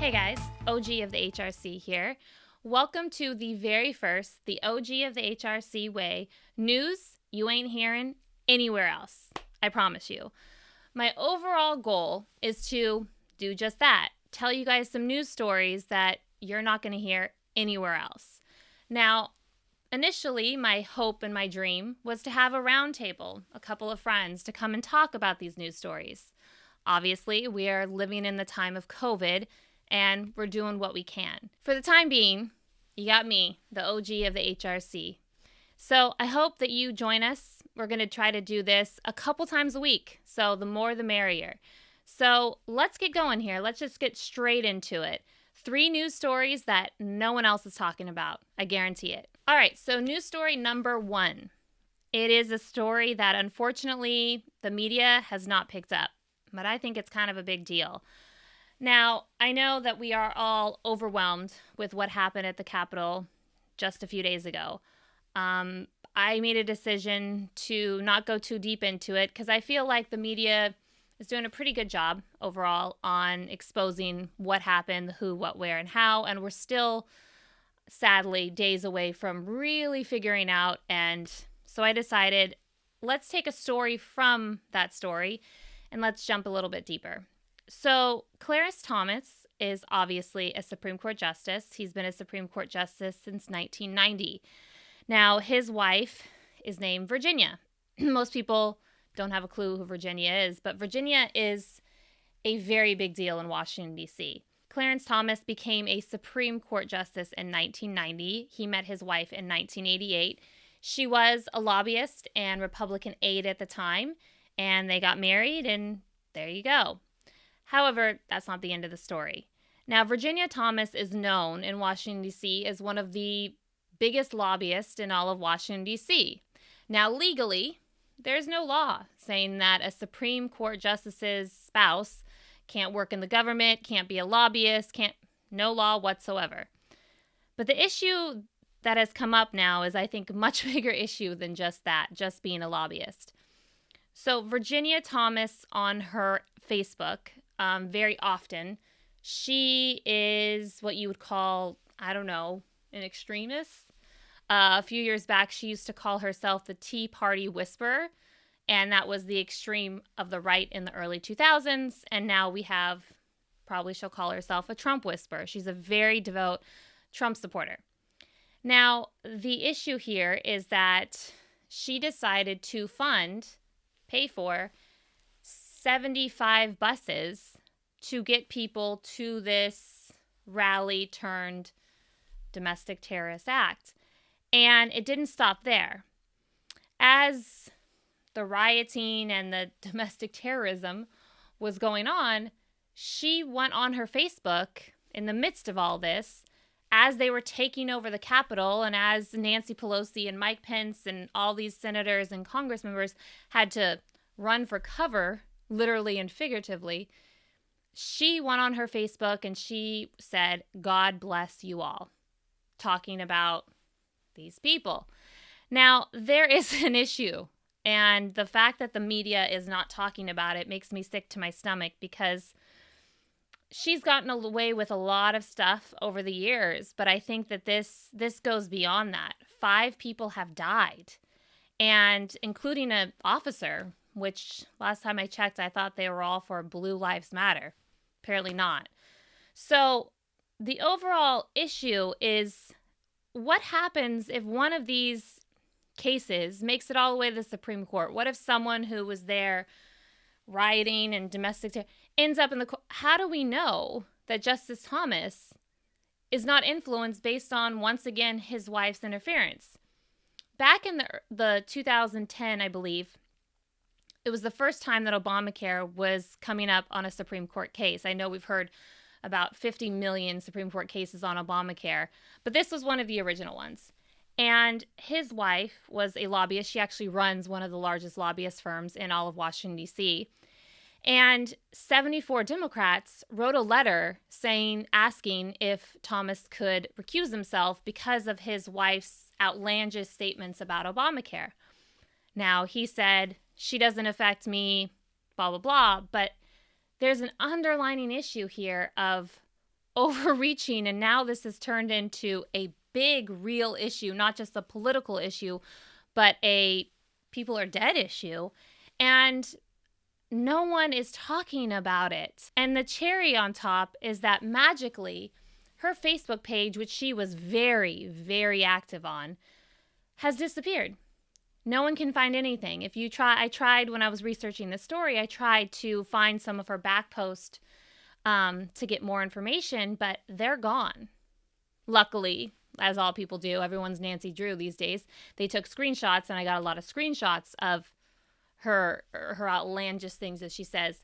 Hey guys, OG of the HRC here. Welcome to the very first, the OG of the HRC way, news you ain't hearing anywhere else. I promise you. My overall goal is to do just that. Tell you guys some news stories that you're not going to hear anywhere else. Now, initially, my hope and my dream was to have a roundtable, a couple of friends to come and talk about these news stories. Obviously, we are living in the time of COVID, and we're doing what we can. For the time being, you got me, the OG of the HRC. So I hope that you join us. We're going to try to do this a couple times a week, so the more the merrier. So let's get going here. Let's just get straight into it. 3 news stories that no one else is talking about. I guarantee it. All right, so news story number 1. It is a story that unfortunately the media has not picked up, but I think it's kind of a big deal. Now, I know that we are all overwhelmed with what happened at the Capitol just a few days ago. I made a decision to not go too deep into it because I feel like the media is doing a pretty good job overall on exposing what happened, the who, what, where, and how, and we're still, sadly, days away from really figuring out. And so I decided, let's take a story from that story and let's jump a little bit deeper. So Clarence Thomas is obviously a Supreme Court justice. He's been a Supreme Court justice since 1990. Now, his wife is named Virginia. Most people don't have a clue who Virginia is, but Virginia is a very big deal in Washington, D.C. Clarence Thomas became a Supreme Court justice in 1990. He met his wife in 1988. She was a lobbyist and Republican aide at the time, and they got married, and there you go. However, that's not the end of the story. Now, Virginia Thomas is known in Washington, D.C. as one of the biggest lobbyists in all of Washington, D.C. Now, legally, there's no law saying that a Supreme Court justice's spouse can't work in the government, can't be a lobbyist, no law whatsoever. But the issue that has come up now is, I think, a much bigger issue than just that, just being a lobbyist. So Virginia Thomas on her Facebook, very often, she is what you would call, I don't know, an extremist. A few years back, she used to call herself the Tea Party Whisperer, and that was the extreme of the right in the early 2000s. And now we have, probably she'll call herself a Trump Whisperer. She's a very devout Trump supporter. Now, the issue here is that she decided to pay for 75 buses to get people to this rally turned domestic terrorist act. And it didn't stop there. As the rioting and the domestic terrorism was going on, she went on her Facebook in the midst of all this, as they were taking over the Capitol and as Nancy Pelosi and Mike Pence and all these senators and Congress members had to run for cover, literally and figuratively, she went on her Facebook and she said, "God bless you all," talking about these people. Now, there is an issue, and the fact that the media is not talking about it makes me sick to my stomach because she's gotten away with a lot of stuff over the years, but I think that this goes beyond that. 5 people have died, and including an officer, which last time I checked, I thought they were all for Blue Lives Matter. Apparently not. So the overall issue is, what happens if one of these cases makes it all the way to the Supreme Court? What if someone who was there rioting and domestic terror ends up in the court? How do we know that Justice Thomas is not influenced based on, once again, his wife's interference? Back in the 2010, I believe, it was the first time that Obamacare was coming up on a Supreme Court case. I know we've heard about 50 million Supreme Court cases on Obamacare, but this was one of the original ones. And his wife was a lobbyist. She actually runs one of the largest lobbyist firms in all of Washington, D.C. And 74 Democrats wrote a letter asking if Thomas could recuse himself because of his wife's outlandish statements about Obamacare. Now, he said, she doesn't affect me, blah, blah, blah. But there's an underlining issue here of overreaching, and now this has turned into a big real issue, not just a political issue, but a people are dead issue. And no one is talking about it. And the cherry on top is that magically her Facebook page, which she was very, very active on, has disappeared. No one can find anything. I tried when I was researching the story, I tried to find some of her back posts to get more information, but they're gone. Luckily, as all people do, everyone's Nancy Drew these days. They took screenshots, and I got a lot of screenshots of her outlandish things that she says.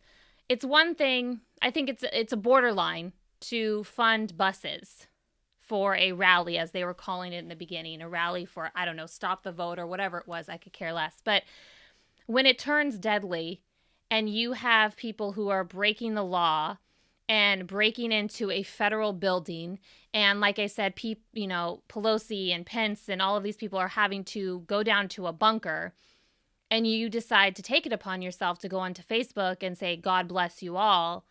It's one thing, I think it's a borderline to fund buses for a rally, as they were calling it in the beginning, a rally for, I don't know, stop the vote or whatever it was. I could care less. But when it turns deadly and you have people who are breaking the law and breaking into a federal building, and like I said, Pelosi and Pence and all of these people are having to go down to a bunker, and you decide to take it upon yourself to go onto Facebook and say, God bless you all,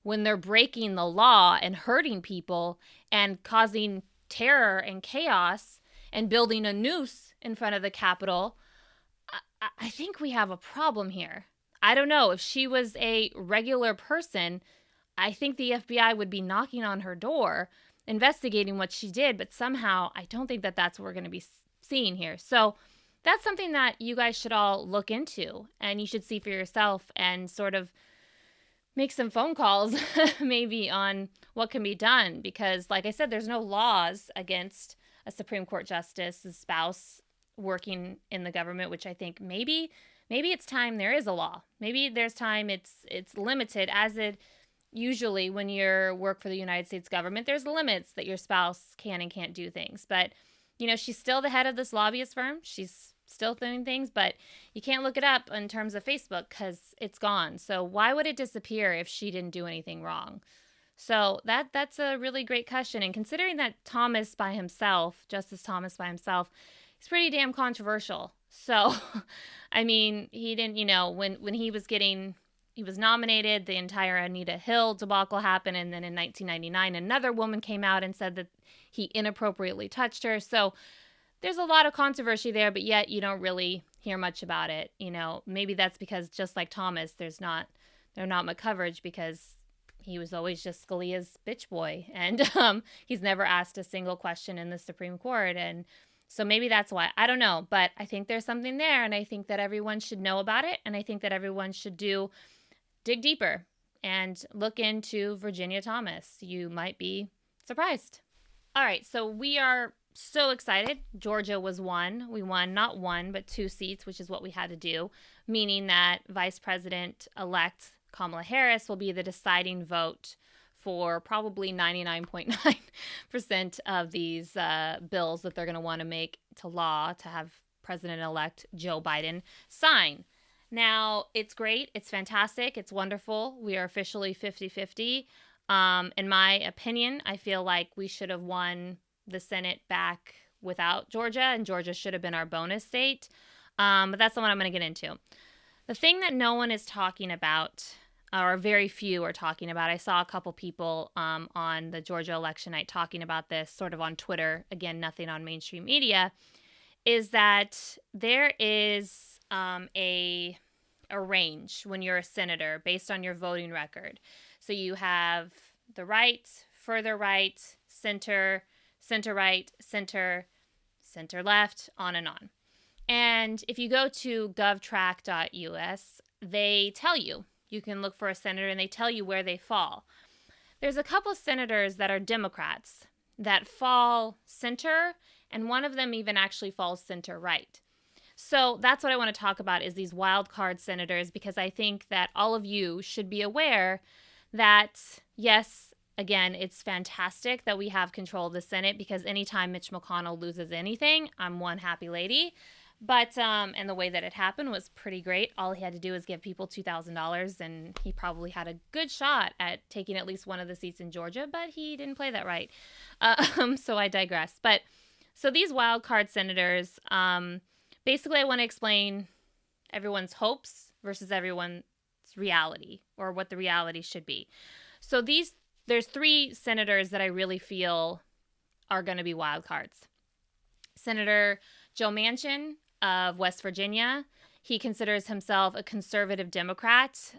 when they're breaking the law and hurting people and causing terror and chaos and building a noose in front of the Capitol, I think we have a problem here. I don't know. If she was a regular person, I think the FBI would be knocking on her door, investigating what she did, but somehow I don't think that that's what we're going to be seeing here. So that's something that you guys should all look into, and you should see for yourself and sort of make some phone calls maybe on what can be done, because like I said, there's no laws against a Supreme Court justice's spouse working in the government, which I think maybe it's time there is a law. Maybe there's time it's limited, as it usually when you work for the United States government, there's limits that your spouse can and can't do things. But she's still the head of this lobbyist firm. She's still doing things, but you can't look it up in terms of Facebook because it's gone. So why would it disappear if she didn't do anything wrong? So that's a really great question. And considering that Justice Thomas by himself, he's pretty damn controversial. So, I mean, he didn't, when he was nominated, the entire Anita Hill debacle happened. And then in 1999, another woman came out and said that he inappropriately touched her. So there's a lot of controversy there, but yet you don't really hear much about it. Maybe that's because, just like Thomas, there's not much coverage because he was always just Scalia's bitch boy, and he's never asked a single question in the Supreme Court. And so maybe that's why. I don't know, but I think there's something there, and I think that everyone should know about it, and I think that everyone should dig deeper and look into Virginia Thomas. You might be surprised. All right, so we are so excited. Georgia was won. We won not one, but 2 seats, which is what we had to do, meaning that Vice President-elect Kamala Harris will be the deciding vote for probably 99.9% of these bills that they're going to want to make to law to have President-elect Joe Biden sign. Now, it's great. It's fantastic. It's wonderful. We are officially 50-50. In my opinion, I feel like we should have won the Senate back without Georgia, and Georgia should have been our bonus state. But that's not what I'm going to get into. The thing that no one is talking about, or very few are talking about, I saw a couple people on the Georgia election night talking about this sort of on Twitter, again, nothing on mainstream media, is that there is a range when you're a senator based on your voting record. So you have the right, further right, center right, center left, on and on. And if you go to govtrack.us, they tell you can look for a senator, and they tell you where they fall. There's a couple senators that are Democrats that fall center, and one of them even actually falls center right. So that's what I want to talk about, is these wild card senators, because I think that all of you should be aware that, yes, again, it's fantastic that we have control of the Senate, because anytime Mitch McConnell loses anything, I'm one happy lady. But, and the way that it happened was pretty great. All he had to do was give people $2,000, and he probably had a good shot at taking at least one of the seats in Georgia, but he didn't play that right. So I digress. But, so these wild card senators, basically I want to explain everyone's hopes versus everyone's reality, or what the reality should be. So these there's three senators that I really feel are going to be wild cards. Senator Joe Manchin of West Virginia. He considers himself a conservative Democrat.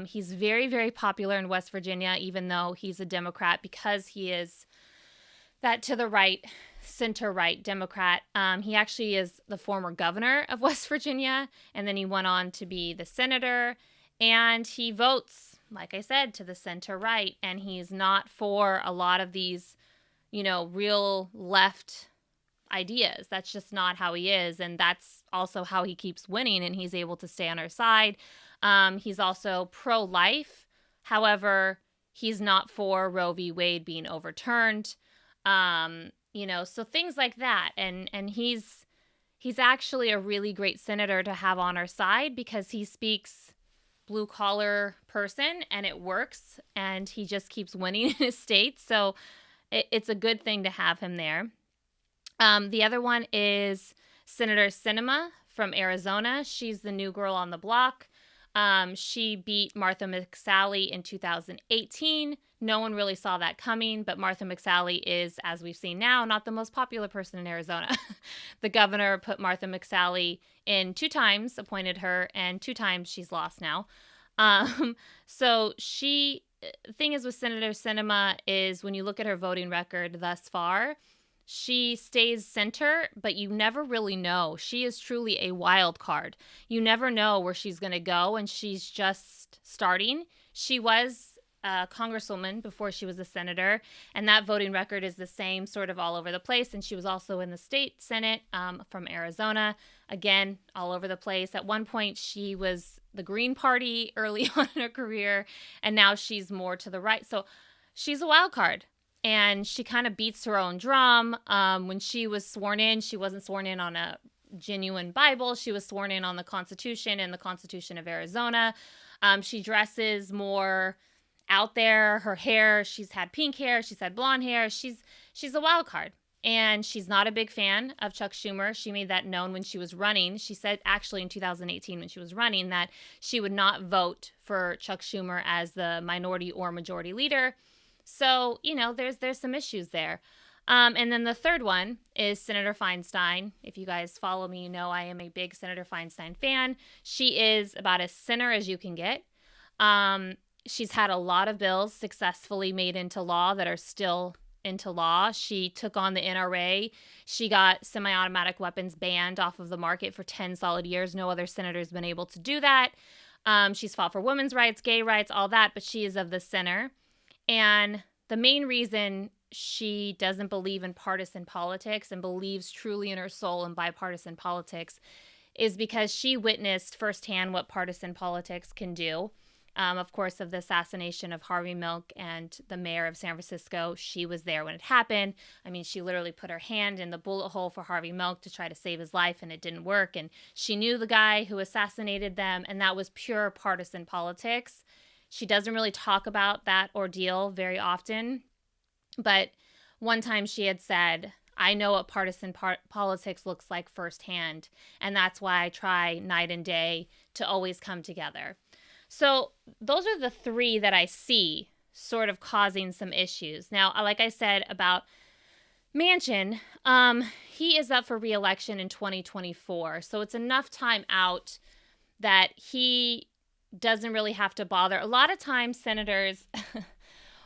He's very, very popular in West Virginia, even though he's a Democrat, because he is that to the right, center-right Democrat. He actually is the former governor of West Virginia, and then he went on to be the senator. And he votes, like I said, to the center-right, and he's not for a lot of these, real left ideas. That's just not how he is, and that's also how he keeps winning, and he's able to stay on our side. He's also pro-life. However, he's not for Roe v. Wade being overturned. So things like that. And he's actually a really great senator to have on our side because he speaks blue collar person and it works, and he just keeps winning in his state. So it's a good thing to have him there. The other one is Senator Sinema from Arizona. She's the new girl on the block. She beat Martha McSally in 2018. No one really saw that coming, but Martha McSally is, as we've seen now, not the most popular person in Arizona. The governor put Martha McSally in 2 times, appointed her, and 2 times she's lost now. The thing is with Senator Sinema is when you look at her voting record thus far, she stays center, but you never really know. She is truly a wild card. You never know where she's going to go, and she's just starting. She was a congresswoman before she was a senator, and that voting record is the same sort of all over the place. And she was also in the state senate from Arizona, again, all over the place. At one point, she was the Green Party early on in her career, and now she's more to the right. So she's a wild card. And she kind of beats her own drum. When she was sworn in, she wasn't sworn in on a genuine Bible. She was sworn in on the Constitution and the Constitution of Arizona. She dresses more out there. Her hair, she's had pink hair. She's had blonde hair. She's a wild card. And she's not a big fan of Chuck Schumer. She made that known when she was running. She said actually in 2018 when she was running that she would not vote for Chuck Schumer as the minority or majority leader. So, there's some issues there. And then the third one is Senator Feinstein. If you guys follow me, you know I am a big Senator Feinstein fan. She is about as center as you can get. She's had a lot of bills successfully made into law that are still into law. She took on the NRA. She got semi-automatic weapons banned off of the market for 10 solid years. No other senator has been able to do that. She's fought for women's rights, gay rights, all that, but she is of the center. And the main reason she doesn't believe in partisan politics and believes truly in her soul in bipartisan politics is because she witnessed firsthand what partisan politics can do. Of course, of the assassination of Harvey Milk and the mayor of San Francisco, she was there when it happened. I mean, she literally put her hand in the bullet hole for Harvey Milk to try to save his life, and it didn't work. And she knew the guy who assassinated them, and that was pure partisan politics. She doesn't really talk about that ordeal very often, but one time she had said, I know what partisan politics looks like firsthand, and that's why I try night and day to always come together. So those are the 3 that I see sort of causing some issues. Now, like I said about Manchin, he is up for re-election in 2024, so it's enough time out that he doesn't really have to bother. A lot of times senators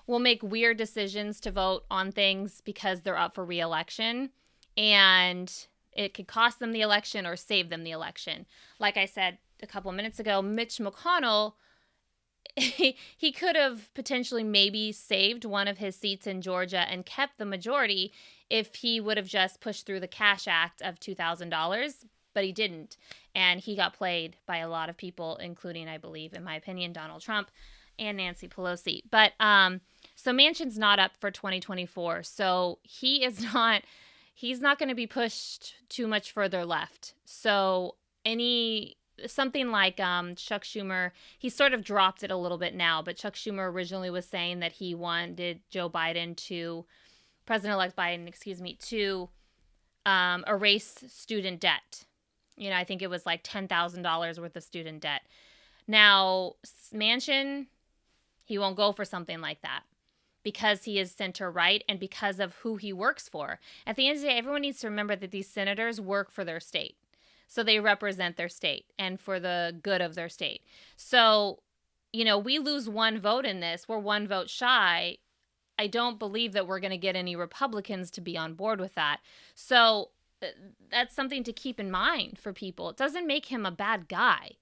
will make weird decisions to vote on things because they're up for re-election, and it could cost them the election or save them the election. Like I said a couple of minutes ago, Mitch McConnell, he could have potentially maybe saved one of his seats in Georgia and kept the majority if he would have just pushed through the Cash Act of $2,000, but he didn't. And he got played by a lot of people, including, I believe, in my opinion, Donald Trump and Nancy Pelosi. But so Manchin's not up for 2024. So he's not going to be pushed too much further left. So something like Chuck Schumer, he sort of dropped it a little bit now, but Chuck Schumer originally was saying that he wanted President-elect Biden, to erase student debt. I think it was like $10,000 worth of student debt. Now, Manchin, he won't go for something like that. because he is center right and because of who he works for. At the end of the day, everyone needs to remember that these senators work for their state. So they represent their state and for the good of their state. So, we lose one vote in this. We're one vote shy. I don't believe that we're going to get any Republicans to be on board with that. So that's something to keep in mind for people. It doesn't make him a bad guy.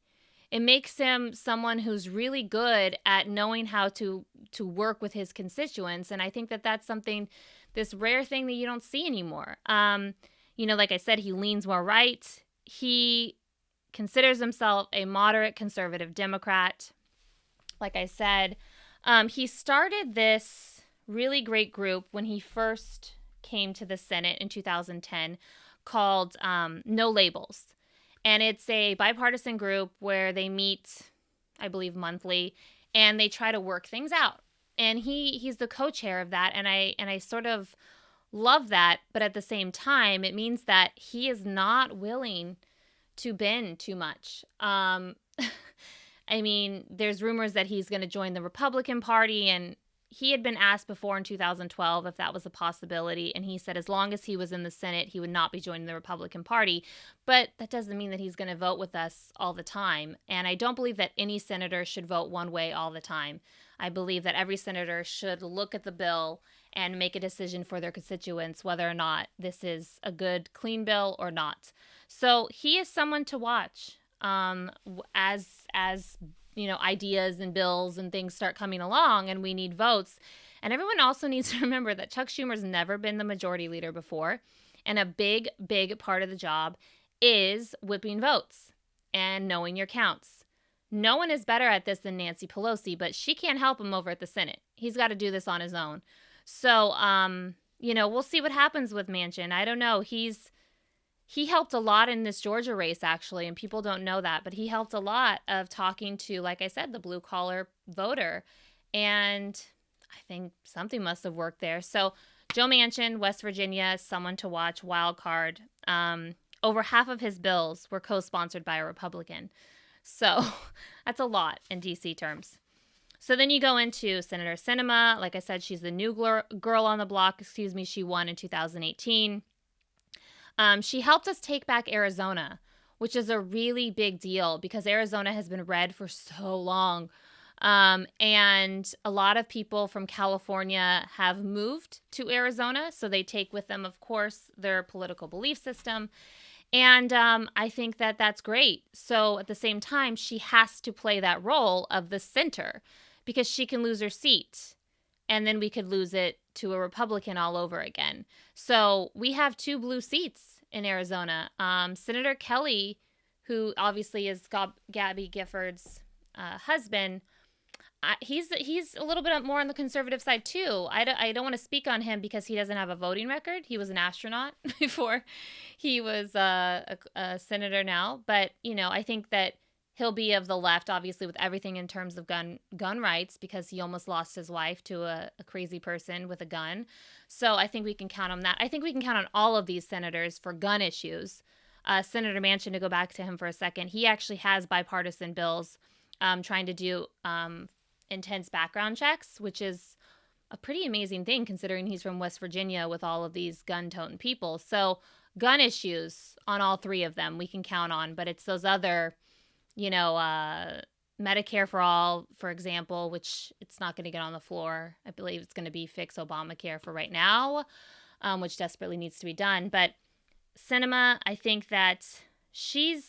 It makes him someone who's really good at knowing how to work with his constituents. And I think that that's something, this rare thing that you don't see anymore. Like I said, he leans more right. He considers himself a moderate conservative Democrat. Like I said, he started this really great group when he first came to the Senate in 2010 called No Labels. And it's a bipartisan group where they meet, I believe, monthly, and they try to work things out. And he's the co-chair of that, and I sort of love that. But at the same time, it means that he is not willing to bend too much. There's rumors that he's going to join the Republican Party, and he had been asked before in 2012 if that was a possibility, and he said as long as he was in the Senate, he would not be joining the Republican Party. But that doesn't mean that he's going to vote with us all the time, and I don't believe that any senator should vote one way all the time. I believe that every senator should look at the bill and make a decision for their constituents whether or not this is a good, clean bill or not. So he is someone to watch as ideas and bills and things start coming along and we need votes. And everyone also needs to remember that Chuck Schumer's never been the majority leader before. And a big, big part of the job is whipping votes and knowing your counts. No one is better at this than Nancy Pelosi, but she can't help him over at the Senate. He's got to do this on his own. So, we'll see what happens with Manchin. I don't know. He helped a lot in this Georgia race, actually, and people don't know that, but he helped a lot of talking to, like I said, the blue-collar voter, and I think something must have worked there. So Joe Manchin, West Virginia, someone to watch, wild card. Over half of his bills were co-sponsored by a Republican. So that's a lot in D.C. terms. So then you go into Senator Sinema. Like I said, she's the new girl on the block. She won in 2018. She helped us take back Arizona, which is a really big deal because Arizona has been red for so long. And a lot of people from California have moved to Arizona. So they take with them, of course, their political belief system. And I think that that's great. So at the same time, she has to play that role of the center because she can lose her seat. And then we could lose it to a Republican all over again. So we have 2 blue seats in Arizona. Senator Kelly, who obviously is Gabby Gifford's husband, he's a little bit more on the conservative side too. I don't want to speak on him because he doesn't have a voting record. He was an astronaut before he was a senator now. But, I think that he'll be of the left, obviously, with everything in terms of gun rights because he almost lost his wife to a crazy person with a gun. So I think we can count on that. I think we can count on all of these senators for gun issues. Senator Manchin, to go back to him for a second, he actually has bipartisan bills trying to do intense background checks, which is a pretty amazing thing considering he's from West Virginia with all of these gun-toting people. So gun issues on all 3 of them we can count on, but it's those other Medicare for all, for example, which it's not going to get on the floor. I believe it's going to be fix Obamacare for right now, which desperately needs to be done. But Sinema, I think that she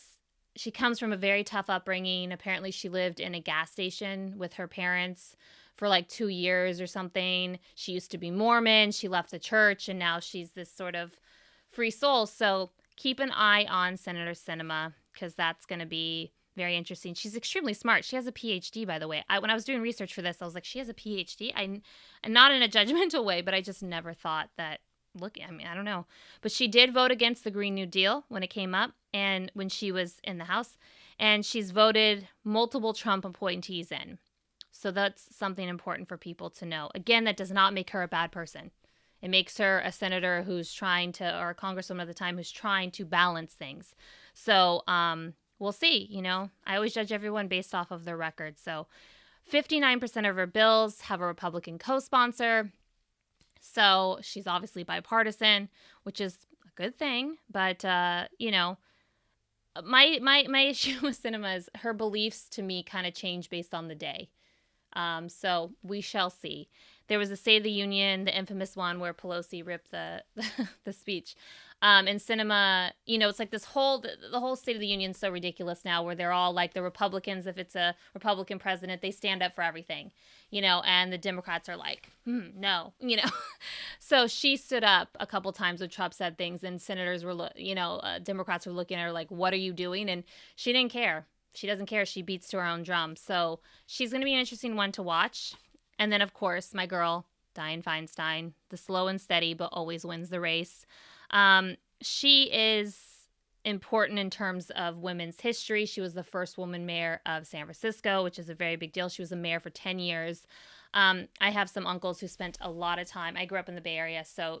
comes from a very tough upbringing. Apparently she lived in a gas station with her parents for like 2 years or something. She used to be Mormon. She left the church and now she's this sort of free soul. So keep an eye on Senator Sinema because that's going to be very interesting. She's extremely smart. She has a PhD, by the way. When I was doing research for this, I was like, she has a PhD? And not in a judgmental way, but I just never thought that, I don't know. But she did vote against the Green New Deal when it came up and when she was in the House. And she's voted multiple Trump appointees in. So that's something important for people to know. Again, that does not make her a bad person. It makes her a senator or a congresswoman at the time who's trying to balance things. So, we'll see, I always judge everyone based off of their record. So 59% of her bills have a Republican co-sponsor. So she's obviously bipartisan, which is a good thing. But, my issue with Sinema is her beliefs to me kind of change based on the day. So we shall see. There was a State of the Union, the infamous one where Pelosi ripped the the speech. In Sinema, it's like the whole State of the Union is so ridiculous now, where they're all like the Republicans. If it's a Republican president, they stand up for everything, and the Democrats are like, no. So she stood up a couple times when Trump said things, and senators were, Democrats were looking at her like, what are you doing? And she didn't care. She doesn't care. She beats to her own drum. So she's going to be an interesting one to watch. And then, of course, my girl, Dianne Feinstein, the slow and steady, but always wins the race. She is important in terms of women's history. She was the first woman mayor of San Francisco, which is a very big deal. She was a mayor for 10 years. I have some uncles who spent a lot of time. I grew up in the Bay Area, so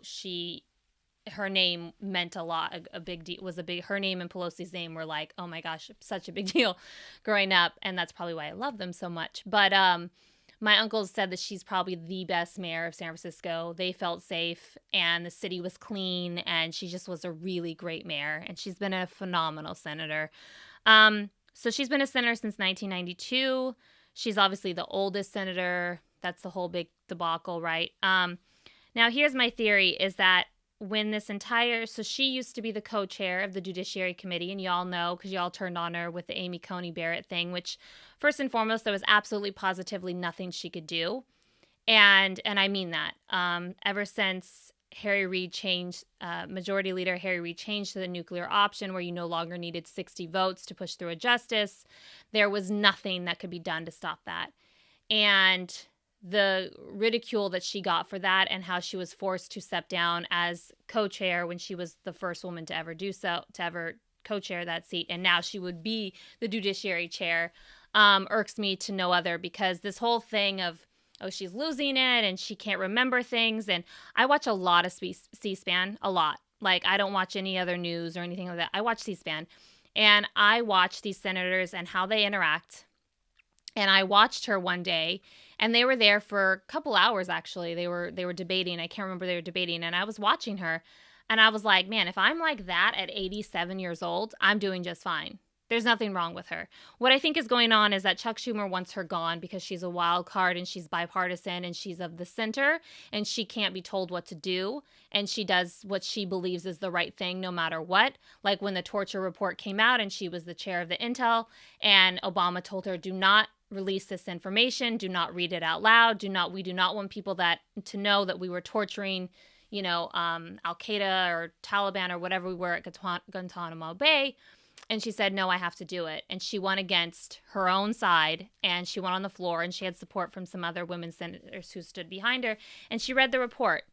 her name meant a lot. A big deal was her name and Pelosi's name were like, oh my gosh, such a big deal growing up. And that's probably why I love them so much. But, my uncles said that she's probably the best mayor of San Francisco. They felt safe and the city was clean, and she just was a really great mayor. And she's been a phenomenal senator. So she's been a senator since 1992. She's obviously the oldest senator. That's the whole big debacle, right? Now, here's my theory is that so she used to be the co-chair of the Judiciary Committee, and y'all know because y'all turned on her with the Amy Coney Barrett thing, which first and foremost, there was absolutely positively nothing she could do. And I mean that. Ever since Harry Reid changed, Majority Leader Harry Reid changed to the nuclear option where you no longer needed 60 votes to push through a justice, there was nothing that could be done to stop that. And the ridicule that she got for that and how she was forced to step down as co-chair when she was the first woman to ever do so, to ever co-chair that seat. And now she would be the judiciary chair, irks me to no other, because this whole thing of, oh, she's losing it and she can't remember things. And I watch a lot of C-SPAN, a lot. Like, I don't watch any other news or anything like that. I watch C-SPAN, and I watch these senators and how they interact. And I watched her one day, and they were there for a couple hours, actually. They were debating. I can't remember, they were debating. And I was watching her, and I was like, man, if I'm like that at 87 years old, I'm doing just fine. There's nothing wrong with her. What I think is going on is that Chuck Schumer wants her gone because she's a wild card and she's bipartisan and she's of the center and she can't be told what to do. And she does what she believes is the right thing no matter what. Like when the torture report came out and she was the chair of the Intel and Obama told her, do not release this information. Do not read it out loud. We do not want people to know that we were torturing, Al-Qaeda or Taliban or whatever we were at Guantanamo Bay. And she said, no, I have to do it. And she went against her own side, and she went on the floor, and she had support from some other women senators who stood behind her. And she read the report.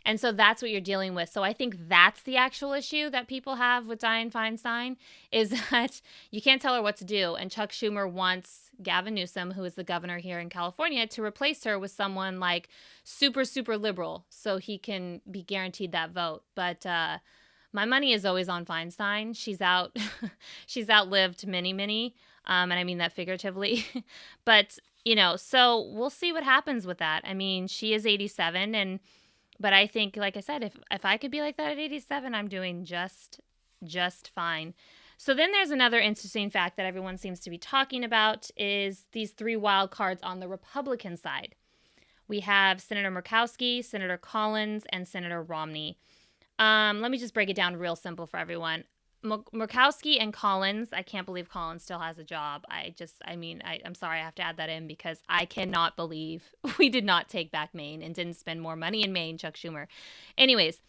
And so that's what you're dealing with. So I think that's the actual issue that people have with Dianne Feinstein, is that you can't tell her what to do. And Chuck Schumer wants Gavin Newsom, who is the governor here in California, to replace her with someone like super, super liberal so he can be guaranteed that vote. But my money is always on Feinstein. She's outlived many, and I mean that figuratively. But, so we'll see what happens with that. I mean, she is 87, but I think, like I said, if I could be like that at 87, I'm doing just fine. So then there's another interesting fact that everyone seems to be talking about is these three wild cards on the Republican side. We have Senator Murkowski, Senator Collins, and Senator Romney. Let me just break it down real simple for everyone. Murkowski and Collins, I can't believe Collins still has a job. I'm sorry, I have to add that in because I cannot believe we did not take back Maine and didn't spend more money in Maine, Chuck Schumer. Anyways,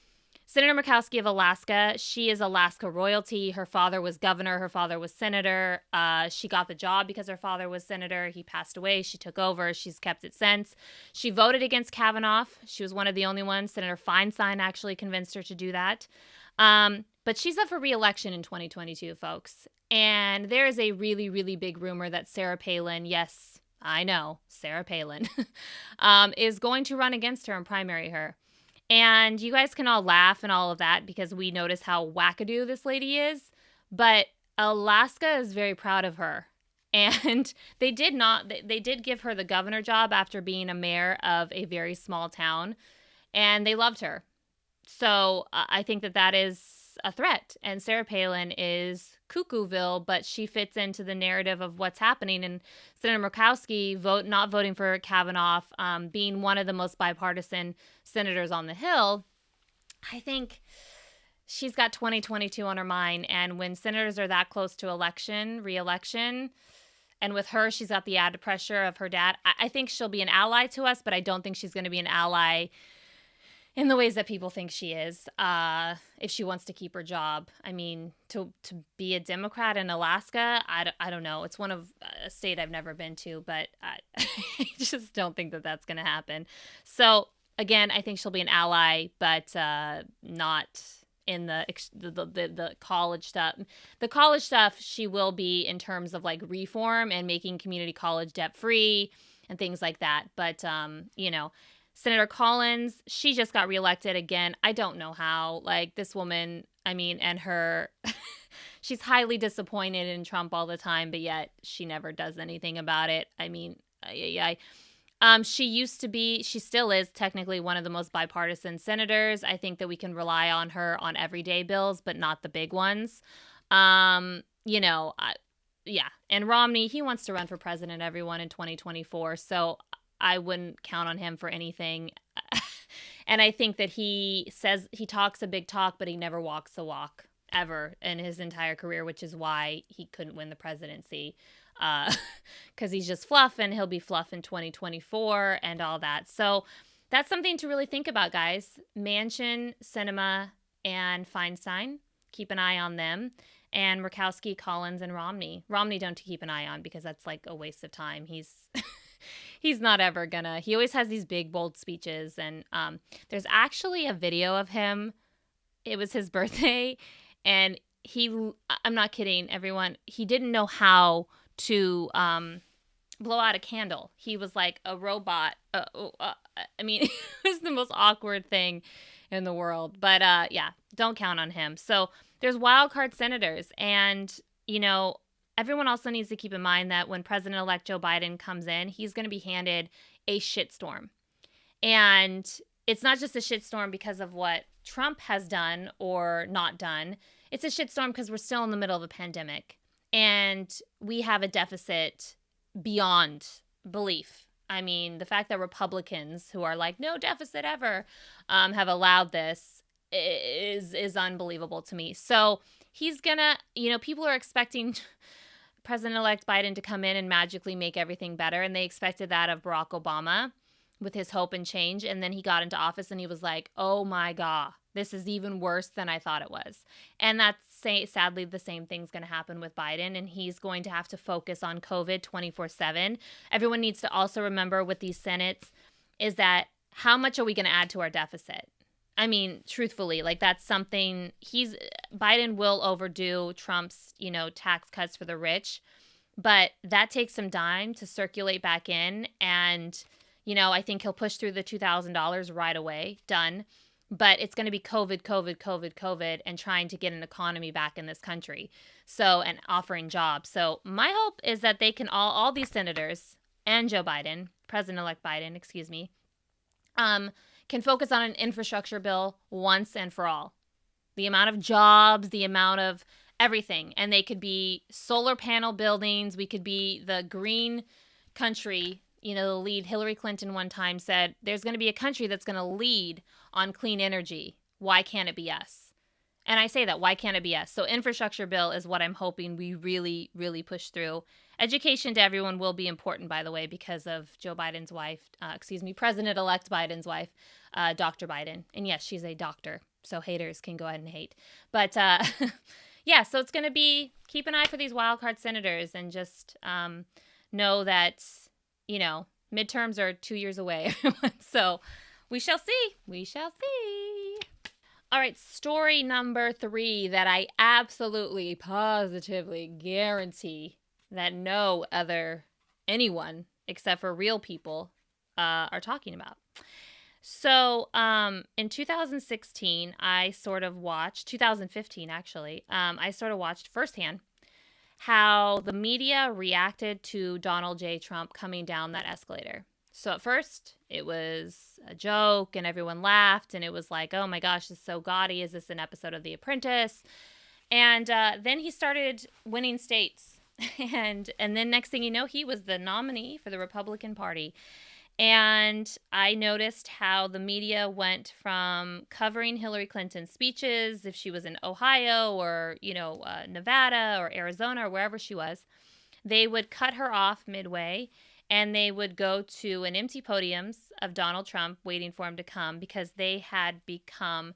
Senator Murkowski of Alaska, she is Alaska royalty. Her father was governor. Her father was senator. She got the job because her father was senator. He passed away. She took over. She's kept it since. She voted against Kavanaugh. She was one of the only ones. Senator Feinstein actually convinced her to do that. But she's up for re-election in 2022, folks. And there is a really, really big rumor that Sarah Palin, yes, I know, Sarah Palin, is going to run against her and primary her. And you guys can all laugh and all of that because we notice how wackadoo this lady is. But Alaska is very proud of her. And they did not, they did give her the governor job after being a mayor of a very small town, and they loved her. So I think that that is a threat. And Sarah Palin is Cuckooville, but she fits into the narrative of what's happening. And Senator Murkowski not voting for Kavanaugh, being one of the most bipartisan senators on the Hill, I think she's got 2022 on her mind. And when senators are that close to re-election, and with her, she's got the added pressure of her dad, I think she'll be an ally to us, but I don't think she's going to be an ally in the ways that people think she is, if she wants to keep her job. I mean, to be a Democrat in Alaska, I don't know. It's one of a state I've never been to, but I just don't think that that's going to happen. So, again, I think she'll be an ally, but not in the college stuff. The college stuff, she will be in terms of like reform and making community college debt-free and things like that. But, Senator Collins, she just got reelected again. I don't know how. Like, this woman, I mean, and her, she's highly disappointed in Trump all the time, but yet she never does anything about it. I mean, she still is technically one of the most bipartisan senators. I think that we can rely on her on everyday bills, but not the big ones. And Romney, he wants to run for president, everyone, in 2024. So I wouldn't count on him for anything. And I think that he talks a big talk, but he never walks a walk ever in his entire career, which is why he couldn't win the presidency. Because he's just fluff, and he'll be fluff in 2024 and all that. So that's something to really think about, guys. Manchin, Sinema, and Feinstein. Keep an eye on them. And Murkowski, Collins, and Romney. Romney don't keep an eye on, because that's like a waste of time. He's not ever gonna. He always has these big, bold speeches. And there's actually a video of him. It was his birthday. And I'm not kidding, everyone. He didn't know how to blow out a candle. He was like a robot. I mean, it was the most awkward thing in the world. But don't count on him. So there's wild card senators. And, everyone also needs to keep in mind that when President-elect Joe Biden comes in, he's going to be handed a shitstorm. And it's not just a shitstorm because of what Trump has done or not done. It's a shitstorm because we're still in the middle of a pandemic. And we have a deficit beyond belief. I mean, the fact that Republicans, who are like, no deficit ever, have allowed this is unbelievable to me. So he's gonna, people are expecting President-elect Biden to come in and magically make everything better. And they expected that of Barack Obama with his hope and change. And then he got into office and he was like, oh my God, this is even worse than I thought it was. And that's sadly the same thing's going to happen with Biden. And he's going to have to focus on COVID 24/7. Everyone needs to also remember with these Senates is that how much are we going to add to our deficit? I mean, truthfully, like that's something Biden will overdo Trump's, tax cuts for the rich, but that takes some time to circulate back in. And, I think he'll push through the $2,000 right away, done. But it's going to be COVID, and trying to get an economy back in this country. So, and offering jobs. So my hope is that they can all these senators and Joe Biden, President-elect Biden, can focus on an infrastructure bill once and for all. The amount of jobs, the amount of everything. And they could be solar panel buildings. We could be the green country. The lead, Hillary Clinton one time said, there's going to be a country that's going to lead on clean energy. Why can't it be us? And I say that, why can't it be us? So infrastructure bill is what I'm hoping we really, really push through. Education to everyone will be important, by the way, because of Joe Biden's wife, President-elect Biden's wife, Dr. Biden. And yes, she's a doctor, so haters can go ahead and hate. But so it's going to be, keep an eye for these wild card senators and just know that, midterms are 2 years away. So we shall see. We shall see. All right, story number 3 that I absolutely, positively guarantee that anyone except for real people are talking about. So in 2016, 2015 actually, I sort of watched firsthand how the media reacted to Donald J. Trump coming down that escalator. So at first, it was a joke and everyone laughed, and it was like, oh my gosh, this is so gaudy. Is this an episode of The Apprentice? And then he started winning states. And then next thing you know, he was the nominee for the Republican Party. And I noticed how the media went from covering Hillary Clinton's speeches, if she was in Ohio or, Nevada or Arizona or wherever she was, they would cut her off midway and they would go to an empty podiums of Donald Trump waiting for him to come because they had become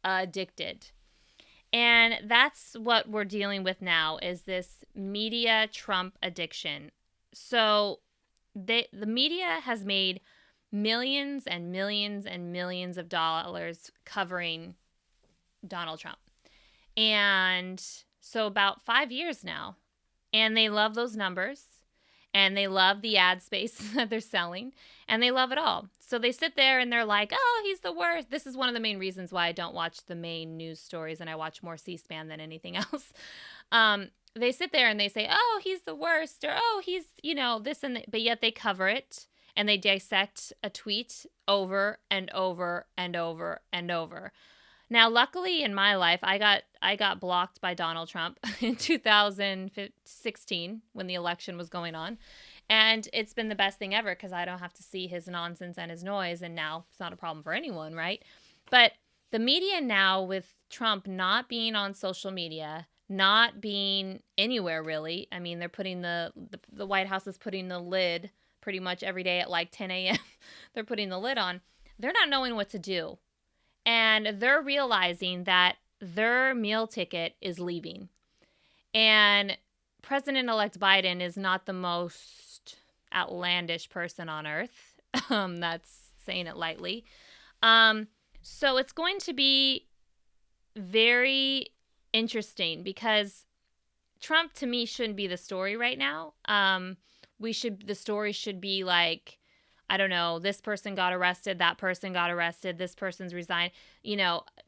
addicted. And that's what we're dealing with now is this media Trump addiction. So the media has made millions and millions and millions of dollars covering Donald Trump. And so about 5 years now. And they love those numbers. And they love the ad space that they're selling. And they love it all. So they sit there and they're like, oh, he's the worst. This is one of the main reasons why I don't watch the main news stories and I watch more C-SPAN than anything else. They sit there and they say, oh, he's the worst, or oh, he's, this and that. But yet they cover it and they dissect a tweet over and over and over and over. Now, luckily in my life, I got blocked by Donald Trump in 2016 when the election was going on. And it's been the best thing ever because I don't have to see his nonsense and his noise. And now it's not a problem for anyone, right? But the media now, with Trump not being on social media, not being anywhere really. I mean, they're putting the White House is putting the lid pretty much every day at like 10 a.m. They're putting the lid on. They're not knowing what to do. And they're realizing that their meal ticket is leaving. And President-elect Biden is not the most outlandish person on earth. That's saying it lightly. So it's going to be very interesting because Trump, to me, shouldn't be the story right now. The story should be like, I don't know, this person got arrested, that person got arrested, this person's resigned.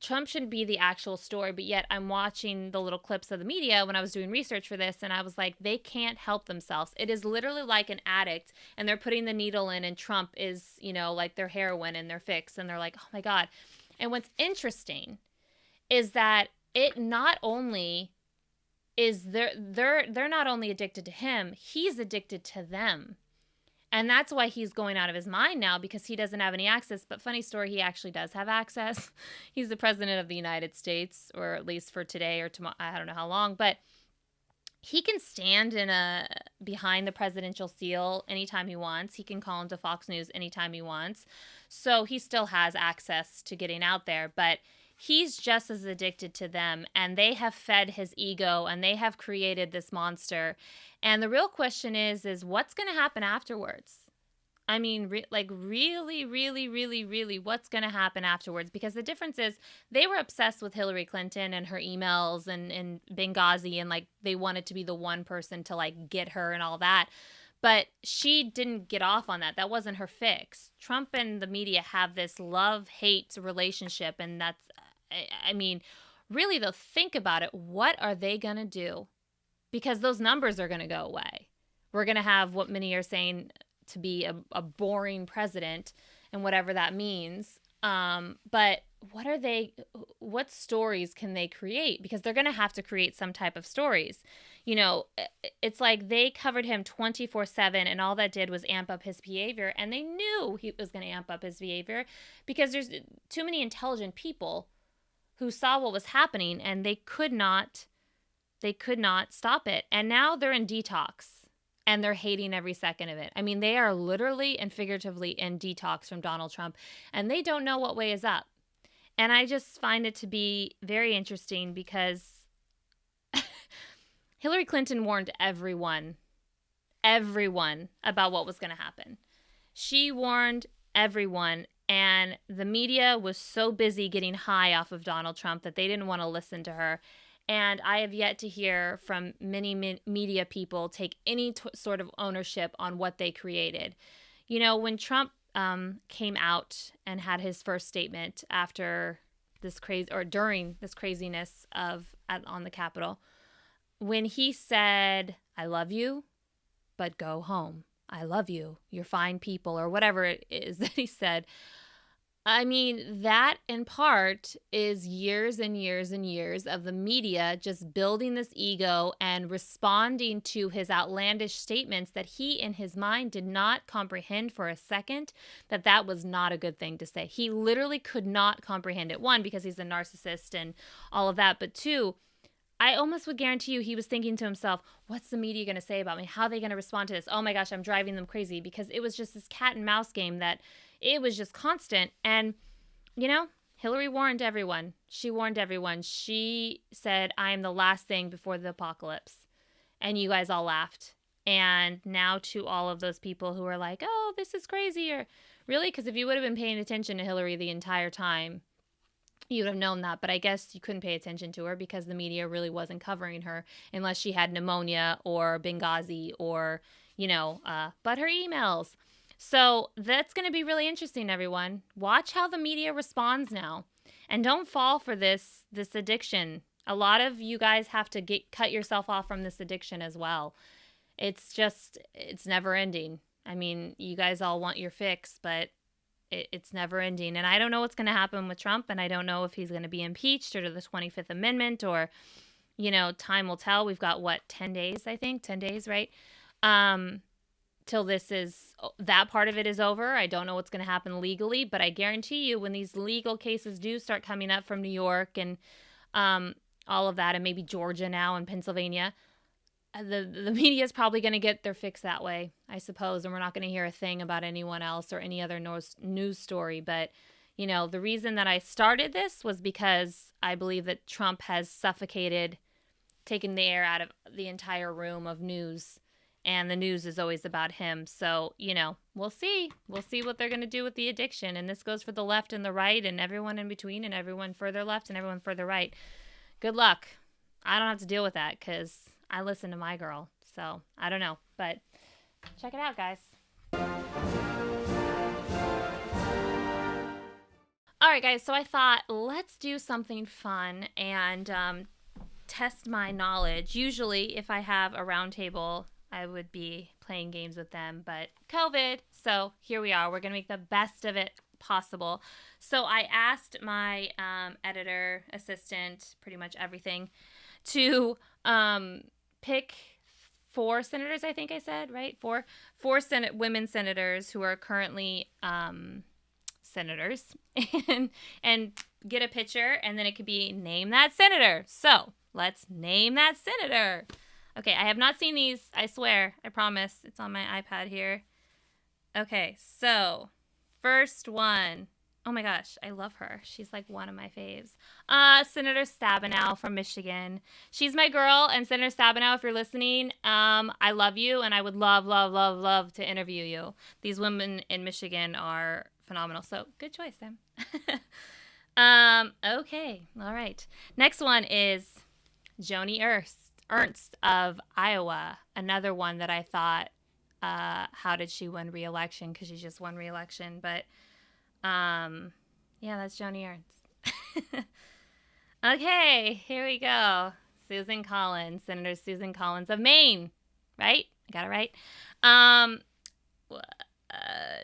Trump shouldn't be the actual story, but yet I'm watching the little clips of the media when I was doing research for this, and I was like, they can't help themselves. It is literally like an addict, and they're putting the needle in, and Trump is, like their heroin and their fix, and they're like, oh my God. And what's interesting is that it not only is they're not only addicted to him, he's addicted to them. And that's why he's going out of his mind now, because he doesn't have any access. But funny story, he actually does have access. He's the president of the United States, or at least for today or tomorrow. I don't know how long, but he can stand behind the presidential seal anytime he wants. He can call into Fox News anytime he wants. So he still has access to getting out there, but he's just as addicted to them, and they have fed his ego, and they have created this monster. And the real question is what's going to happen afterwards? I mean, really, really, really, really, what's going to happen afterwards? Because the difference is they were obsessed with Hillary Clinton and her emails and Benghazi, and like they wanted to be the one person to like get her and all that. But she didn't get off on that. That wasn't her fix. Trump and the media have this love-hate relationship, and that's, I mean, really though, think about it. What are they going to do? Because those numbers are going to go away. We're going to have what many are saying to be a boring president, and whatever that means. But what stories can they create? Because they're going to have to create some type of stories. It's like they covered him 24/7, and all that did was amp up his behavior. And they knew he was going to amp up his behavior because there's too many intelligent people who saw what was happening, and they could not stop it. And now they're in detox, and they're hating every second of it. I mean, they are literally and figuratively in detox from Donald Trump, and they don't know what way is up. And I just find it to be very interesting because Hillary Clinton warned everyone about what was going to happen. She warned everyone, and the media was so busy getting high off of Donald Trump that they didn't want to listen to her. And I have yet to hear from many media people take any sort of ownership on what they created. When Trump came out and had his first statement after this during this craziness on the Capitol, when he said, I love you, but go home. I love you. You're fine people, or whatever it is that he said. I mean, that in part is years and years and years of the media just building this ego and responding to his outlandish statements that he, in his mind, did not comprehend for a second that that was not a good thing to say. He literally could not comprehend it. One, because he's a narcissist and all of that. But two, I almost would guarantee you he was thinking to himself, what's the media going to say about me? How are they going to respond to this? Oh my gosh, I'm driving them crazy, because it was just this cat and mouse game that it was just constant. And, you know, Hillary warned everyone. She warned everyone. She said, I am the last thing before the apocalypse. And you guys all laughed. And now to all of those people who are like, oh, this is crazy. Or really? Because if you would have been paying attention to Hillary the entire time, you'd have known that. But I guess you couldn't pay attention to her because the media really wasn't covering her unless she had pneumonia or Benghazi or, but her emails. So that's going to be really interesting, everyone. Watch how the media responds now. And don't fall for this addiction. A lot of you guys have to cut yourself off from this addiction as well. It's never ending. I mean, you guys all want your fix, but it's never ending. And I don't know what's going to happen with Trump, and I don't know if he's going to be impeached or to the 25th Amendment or, time will tell. We've got, 10 days, I think? 10 days, right? Till that part of it is over. I don't know what's going to happen legally, but I guarantee you when these legal cases do start coming up from New York and all of that, and maybe Georgia now and Pennsylvania, the media is probably going to get their fix that way, I suppose, and we're not going to hear a thing about anyone else or any other news story. But, the reason that I started this was because I believe that Trump has suffocated, taken the air out of the entire room of news. And the news is always about him. So, we'll see. We'll see what they're going to do with the addiction. And this goes for the left and the right and everyone in between and everyone further left and everyone further right. Good luck. I don't have to deal with that because I listen to my girl. So, I don't know. But check it out, guys. All right, guys. So I thought, let's do something fun and test my knowledge. Usually, if I have a round table, I would be playing games with them, but COVID, so here we are. We're going to make the best of it possible. So I asked my editor, assistant, pretty much everything, to pick 4 senators, I think I said, right? 4 women senators who are currently senators, and get a picture, and then it could be name that senator. So let's name that senator. Okay, I have not seen these, I swear, I promise. It's on my iPad here. Okay, so, first one. Oh my gosh, I love her. She's like one of my faves. Senator Stabenow from Michigan. She's my girl, and Senator Stabenow, if you're listening, I love you, and I would love, love, love, love to interview you. These women in Michigan are phenomenal, so good choice, Sam. Okay, all right. Next one is Joni Ernst of Iowa, another one that I thought, how did she win re-election? Because she just won re-election. But, yeah, that's Joni Ernst. Okay, here we go. Susan Collins, Senator Susan Collins of Maine, right? I got it right.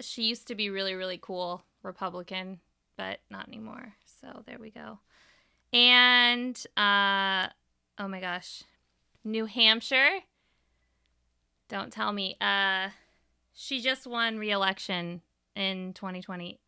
She used to be really, really cool Republican, but not anymore. So there we go. And, oh my gosh. New Hampshire. Don't tell me. She just won re-election in 2020.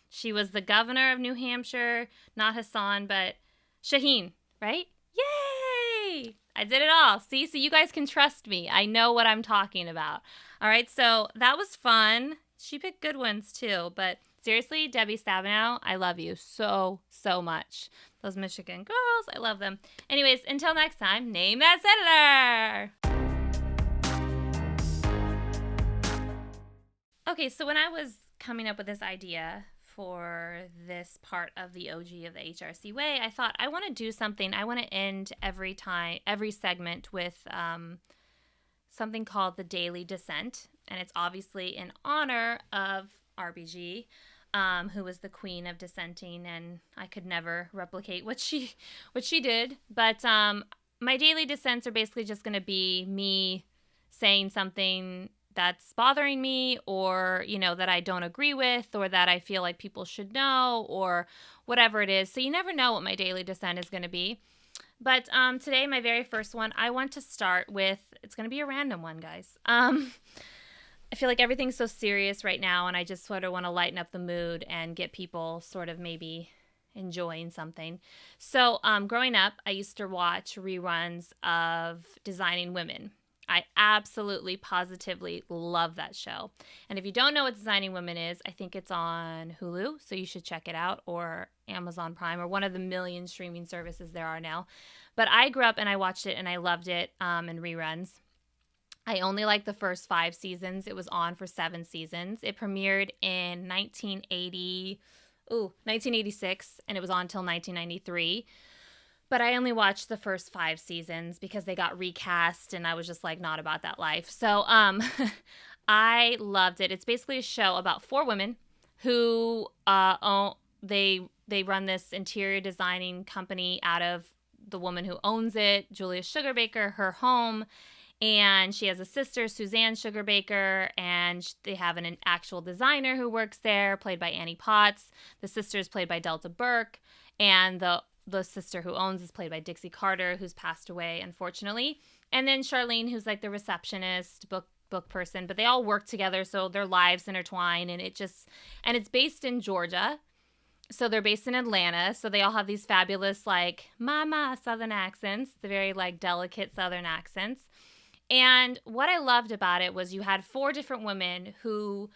She was the governor of New Hampshire, not Hassan, but Shaheen, right? Yay! I did it all. See, so you guys can trust me. I know what I'm talking about. All right, so that was fun. She picked good ones too, but seriously, Debbie Stabenow, I love you so, so much. Those Michigan girls, I love them. Anyways, until next time, name that senator. Okay, so when I was coming up with this idea for this part of the OG of the HRC way, I thought I want to do something. I want to end every segment with something called the Daily Dissent, and it's obviously in honor of RBG. Who was the queen of dissenting, and I could never replicate what she did. But my daily dissents are basically just going to be me saying something that's bothering me, or, that I don't agree with, or that I feel like people should know, or whatever it is. So you never know what my daily dissent is going to be. But today, my very first one, I want to start with, it's going to be a random one, guys. I feel like everything's so serious right now, and I just sort of want to lighten up the mood and get people sort of maybe enjoying something. So growing up, I used to watch reruns of Designing Women. I absolutely, positively love that show. And if you don't know what Designing Women is, I think it's on Hulu, so you should check it out, or Amazon Prime, or one of the million streaming services there are now. But I grew up and I watched it and I loved it in reruns. I only liked the first 5 seasons. It was on for 7 seasons. It premiered in 1986, and it was on until 1993. But I only watched the first 5 seasons because they got recast, and I was just like, not about that life. So I loved it. It's basically a show about 4 women who they run this interior designing company out of the woman who owns it, Julia Sugarbaker, her home. And she has a sister, Suzanne Sugarbaker, and they have an actual designer who works there, played by Annie Potts. The sister is played by Delta Burke, and the sister who owns is played by Dixie Carter, who's passed away, unfortunately. And then Charlene, who's like the receptionist, book person. But they all work together, so their lives intertwine, and it's based in Georgia. So they're based in Atlanta, so they all have these fabulous, like, mama Southern accents, the very, like, delicate Southern accents. And what I loved about it was you had 4 different women who,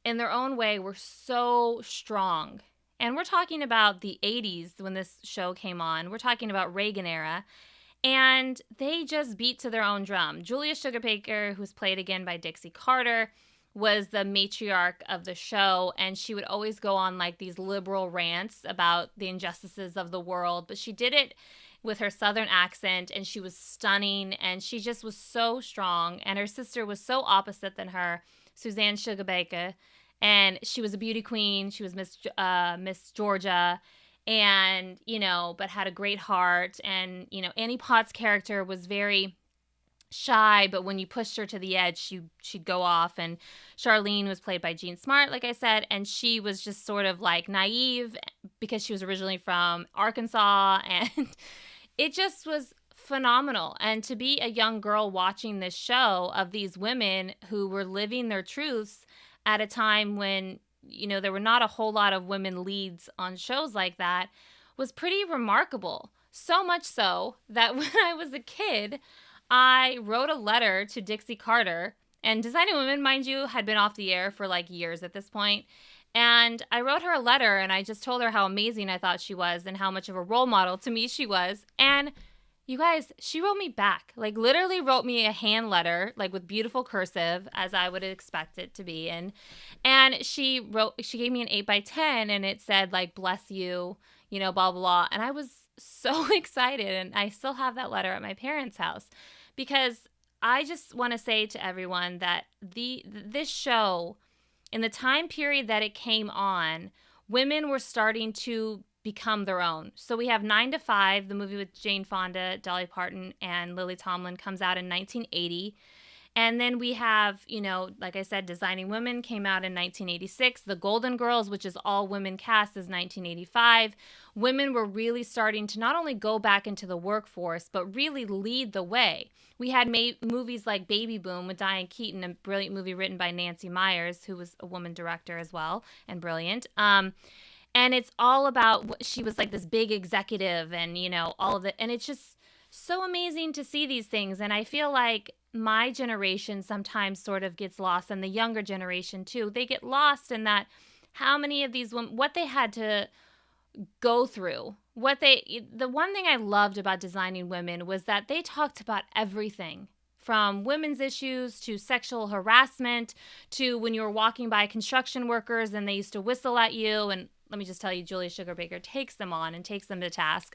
in their own way, were so strong. And we're talking about the 80s when this show came on. We're talking about Reagan era. And they just beat to their own drum. Julia Sugarbaker, who's played again by Dixie Carter, was the matriarch of the show. And she would always go on like these liberal rants about the injustices of the world. But she did it with her Southern accent, and she was stunning, and she just was so strong. And her sister was so opposite than her, Suzanne Sugarbaker, and she was a beauty queen. She was Miss Georgia, and but had a great heart. And Annie Potts' character was very shy, but when you pushed her to the edge, she'd go off. And Charlene was played by Jean Smart, like I said, and she was just sort of like naive because she was originally from Arkansas, and it just was phenomenal. And to be a young girl watching this show of these women who were living their truths at a time when, there were not a whole lot of women leads on shows like that was pretty remarkable. So much so that when I was a kid, I wrote a letter to Dixie Carter, and Designing Women, mind you, had been off the air for like years at this point. And I wrote her a letter, and I just told her how amazing I thought she was and how much of a role model to me she was. And you guys, she wrote me back, like literally wrote me a hand letter, like with beautiful cursive, as I would expect it to be. And she gave me an 8x10, and it said like, bless you, blah, blah, blah. And I was so excited. And I still have that letter at my parents' house, because I just want to say to everyone that this show, in the time period that it came on, women were starting to become their own. So we have 9 to 5, the movie with Jane Fonda, Dolly Parton, and Lily Tomlin, comes out in 1980. And then we have, like I said, Designing Women came out in 1986. The Golden Girls, which is all women cast, is 1985. Women were really starting to not only go back into the workforce, but really lead the way. We had movies like Baby Boom with Diane Keaton, a brilliant movie written by Nancy Meyers, who was a woman director as well, and brilliant. And it's all about, she was like this big executive, and, all of it. And it's just so amazing to see these things. And I feel like my generation sometimes sort of gets lost, and the younger generation too. They get lost in that, how many of these women, what they had to go through. The one thing I loved about Designing Women was that they talked about everything, from women's issues to sexual harassment to when you were walking by construction workers and they used to whistle at you. And let me just tell you, Julia Sugarbaker takes them on and takes them to task.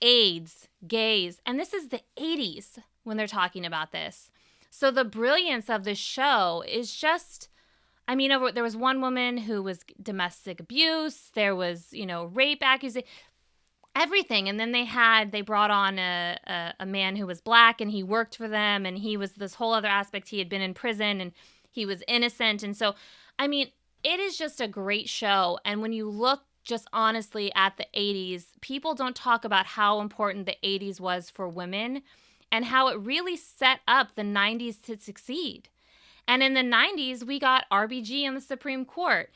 AIDS, gays, and this is the 80s when they're talking about this. So the brilliance of this show is just, there was one woman who was domestic abuse. There was, rape accusation. everything. And then they brought on a man who was black, and he worked for them, and he was this whole other aspect. He had been in prison, and he was innocent. And so, I mean, it is just a great show. And when you look just honestly at the 80s, people don't talk about how important the 80s was for women and how it really set up the 90s to succeed. And in the 90s, we got RBG in the Supreme Court.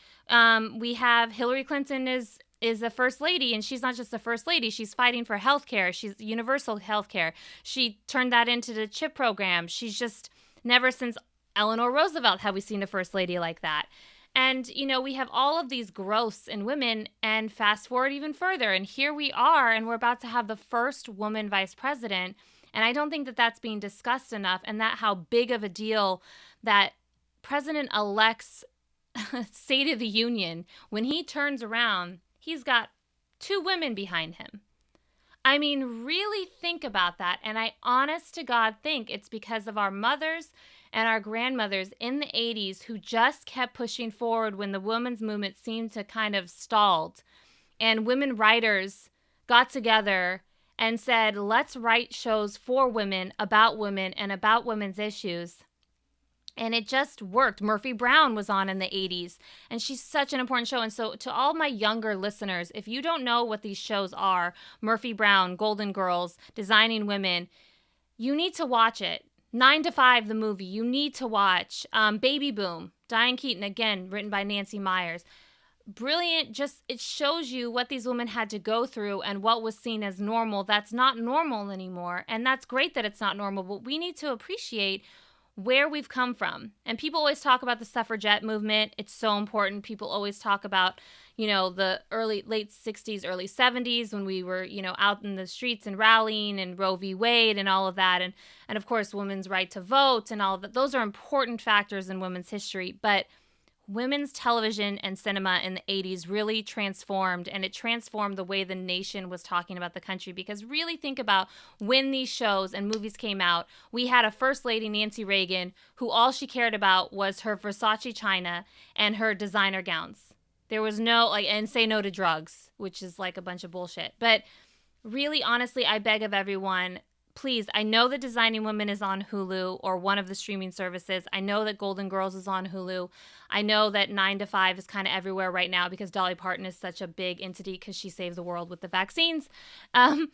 We have Hillary Clinton is the first lady, and she's not just the first lady. She's fighting for health care. She's universal health care. She turned that into the CHIP program. She's just never since Eleanor Roosevelt have we seen a first lady like that. And, we have all of these growths in women, and fast forward even further. And here we are, and we're about to have the first woman vice president. And I don't think that that's being discussed enough, and that how big of a deal that President-elect's State of the Union, when he turns around, he's got 2 women behind him. I mean, really think about that. And I honest to God think it's because of our mothers and our grandmothers in the 80s who just kept pushing forward when the women's movement seemed to kind of stalled. And women writers got together and said, let's write shows for women, and about women's issues. And it just worked. Murphy Brown was on in the 80s, and she's such an important show. And so to all my younger listeners, if you don't know what these shows are, Murphy Brown, Golden Girls, Designing Women, you need to watch it. 9 to 5, the movie, you need to watch. Baby Boom, Diane Keaton, again, written by Nancy Myers. Brilliant. Just, it shows you what these women had to go through and what was seen as normal. That's not normal anymore. And that's great that it's not normal, but we need to appreciate where we've come from. And people always talk about the suffragette movement. It's so important. People always talk about, the late 60s, early 70s when we were, out in the streets and rallying, and Roe v. Wade and all of that. And of course, women's right to vote and all of that. Those are important factors in women's history. But women's television and cinema in the 80s really transformed, and it transformed the way the nation was talking about the country. Because really think about when these shows and movies came out, we had a first lady, Nancy Reagan, who all she cared about was her Versace china and her designer gowns. There was no, and say no to drugs, which is like a bunch of bullshit. But really, honestly, I beg of everyone, please, I know that Designing Women is on Hulu or one of the streaming services. I know that Golden Girls is on Hulu. I know that 9 to 5 is kind of everywhere right now because Dolly Parton is such a big entity because she saved the world with the vaccines. Baby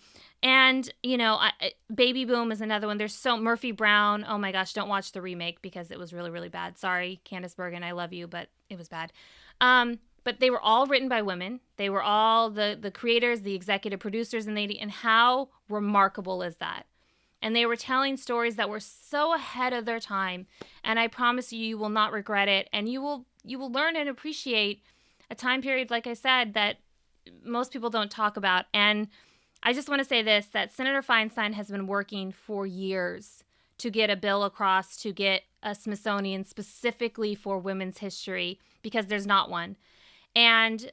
Boom is another one. There's Murphy Brown. Oh my gosh, don't watch the remake because it was really, really bad. Sorry, Candice Bergen, I love you, but it was bad. But they were all written by women. They were all the creators, the executive producers, and how remarkable is that? And they were telling stories that were so ahead of their time. And I promise you will not regret it. And you will learn and appreciate a time period, like I said, that most people don't talk about. And I just want to say this, that Senator Feinstein has been working for years to get a bill across, to get a Smithsonian specifically for women's history, because there's not one. And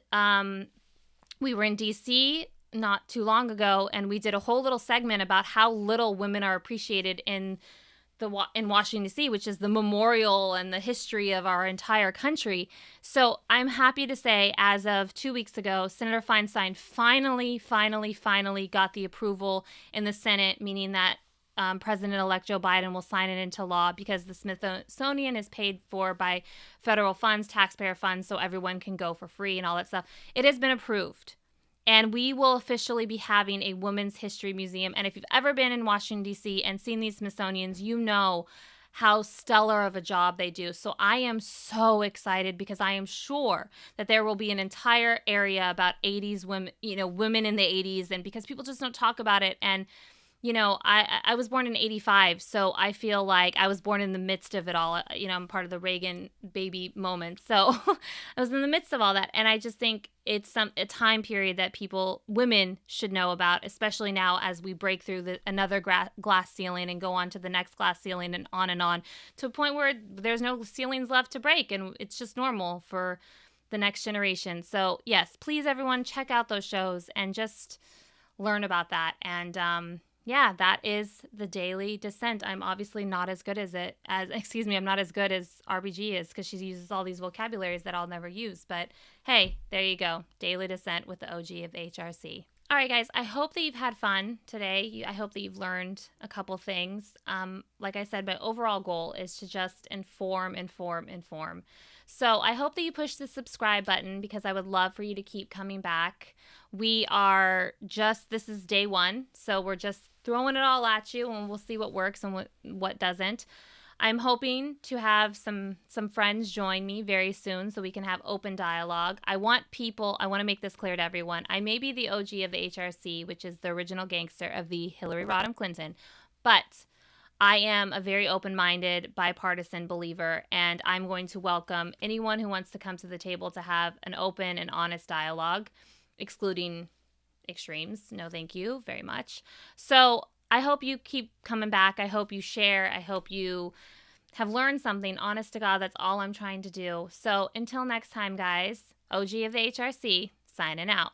we were in D.C. not too long ago, and we did a whole little segment about how little women are appreciated in Washington, D.C., which is the memorial and the history of our entire country. So I'm happy to say, as of 2 weeks ago, Senator Feinstein finally got the approval in the Senate, meaning that President-elect Joe Biden will sign it into law, because the Smithsonian is paid for by federal funds, taxpayer funds, so everyone can go for free and all that stuff. It has been approved. And we will officially be having a women's history museum. And if you've ever been in Washington, D.C. and seen these Smithsonians, you know how stellar of a job they do. So I am so excited, because I am sure that there will be an entire area about 80s women, women in the 80s, and because people just don't talk about it. And I was born in 85, so I feel like I was born in the midst of it all. I'm part of the Reagan baby moment. So I was in the midst of all that. And I just think it's a time period that women should know about, especially now as we break through another glass ceiling and go on to the next glass ceiling and on, to a point where there's no ceilings left to break. And it's just normal for the next generation. So yes, please, everyone, check out those shows and just learn about that. And, yeah, that is the Daily Dissent. I'm obviously not as good I'm not as good as RBG is, because she uses all these vocabularies that I'll never use. But hey, there you go. Daily Dissent with the OG of HRC. All right, guys, I hope that you've had fun today. I hope that you've learned a couple things. Like I said, my overall goal is to just inform. So I hope that you push the subscribe button because I would love for you to keep coming back. This is day one, so we're just throwing it all at you and we'll see what works and what doesn't. I'm hoping to have some friends join me very soon so we can have open dialogue. I want to make this clear to everyone. I may be the OG of the HRC, which is the original gangster of the Hillary Rodham Clinton, but I am a very open-minded, bipartisan believer, and I'm going to welcome anyone who wants to come to the table to have an open and honest dialogue, excluding extremes. No, thank you very much. So I hope you keep coming back. I hope you share. I hope you have learned something. Honest to God, that's all I'm trying to do. So until next time, guys, OG of the HRC, signing out.